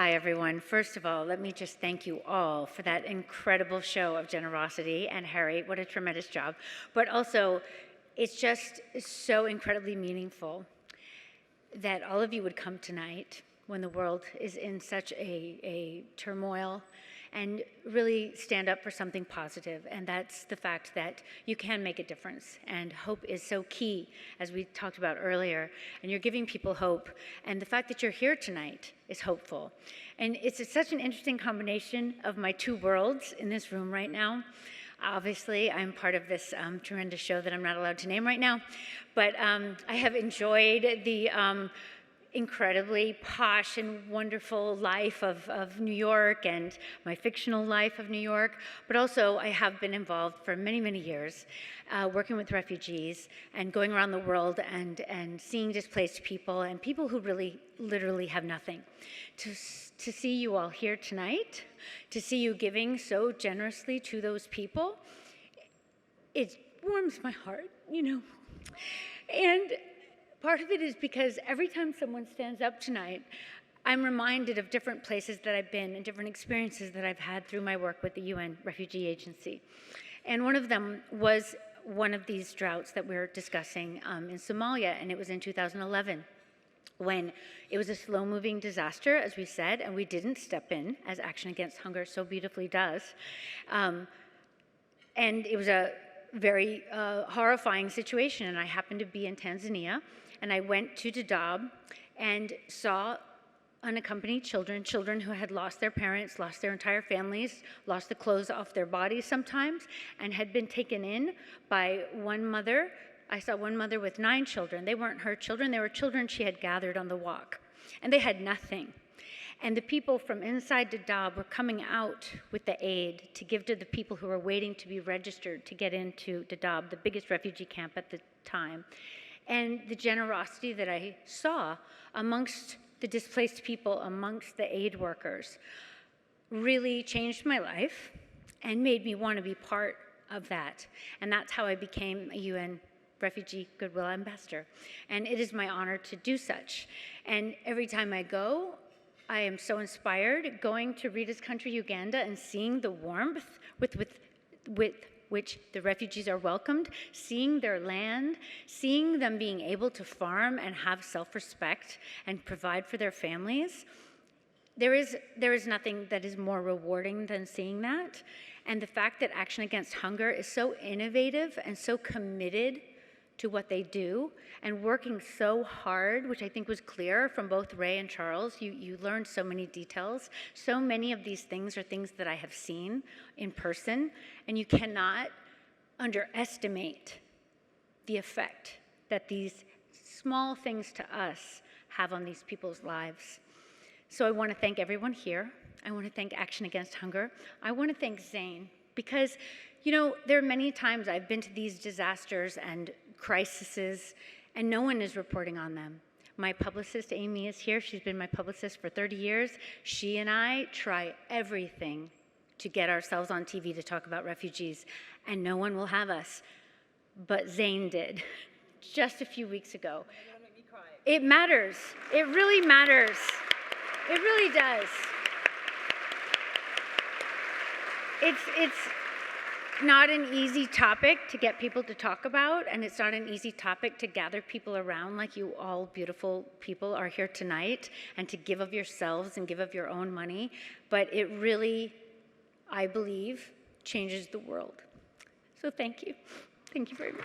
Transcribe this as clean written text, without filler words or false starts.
Hi, everyone. First of all, let me just thank you all for that incredible show of generosity. And Harry, what a tremendous job. But also, it's just so incredibly meaningful that all of you would come tonight when the world is in such a turmoil and really stand up for something positive. And that's the fact that you can make a difference. And hope is so key, as we talked about earlier. And you're giving people hope. And the fact that you're here tonight is hopeful. And it's such an interesting combination of my two worlds in this room right now. Obviously, I'm part of this tremendous show that I'm not allowed to name right now. But I have enjoyed the incredibly posh and wonderful life of New York and my fictional life of New York, but also I have been involved for many, many years working with refugees and going around the world and seeing displaced people and people who really literally have nothing. To see you all here tonight, to see you giving so generously to those people, it warms my heart, you know. And part of it is because every time someone stands up tonight, I'm reminded of different places that I've been and different experiences that I've had through my work with the UN Refugee Agency. And one of them was one of these droughts that we're discussing in Somalia, and it was in 2011, when it was a slow-moving disaster, as we said, and we didn't step in, as Action Against Hunger so beautifully does. And it was a very horrifying situation, and I happened to be in Tanzania, and I went to Dadaab and saw unaccompanied children who had lost their parents, lost their entire families, lost the clothes off their bodies sometimes, and had been taken in by one mother. I saw one mother with 9 children. They weren't her children, they were children she had gathered on the walk, and they had nothing. And the people from inside Dadaab were coming out with the aid to give to the people who were waiting to be registered to get into Dadaab, the biggest refugee camp at the time. And the generosity that I saw amongst the displaced people, amongst the aid workers, really changed my life and made me want to be part of that. And that's how I became a UN Refugee GoodwilI Ambassador. And it is my honor to do such. And every time I go, I am so inspired going to Rita's country, Uganda, and seeing the warmth with which the refugees are welcomed, seeing their land, seeing them being able to farm and have self-respect and provide for their families. There is nothing that is more rewarding than seeing that. And the fact that Action Against Hunger is so innovative and so committed to what they do and working so hard, which I think was clear from both Ray and Charles. You learned so many details. So many of these things are things that I have seen in person, and you cannot underestimate the effect that these small things to us have on these people's lives. So I want to thank everyone here. I want to thank Action Against Hunger. I want to thank Zane, because you know, there are many times I've been to these disasters and crises, and no one is reporting on them. My publicist, Amy, is here. She's been my publicist for 30 years. She and I try everything to get ourselves on TV to talk about refugees, and no one will have us. But Zane did, just a few weeks ago. You're gonna make me cry. It matters. It really matters. It really does. It's not an easy topic to get people to talk about, and it's not an easy topic to gather people around like you all beautiful people are here tonight, and to give of yourselves and give of your own money. But it really, I believe, changes the world. So thank you. Thank you very much.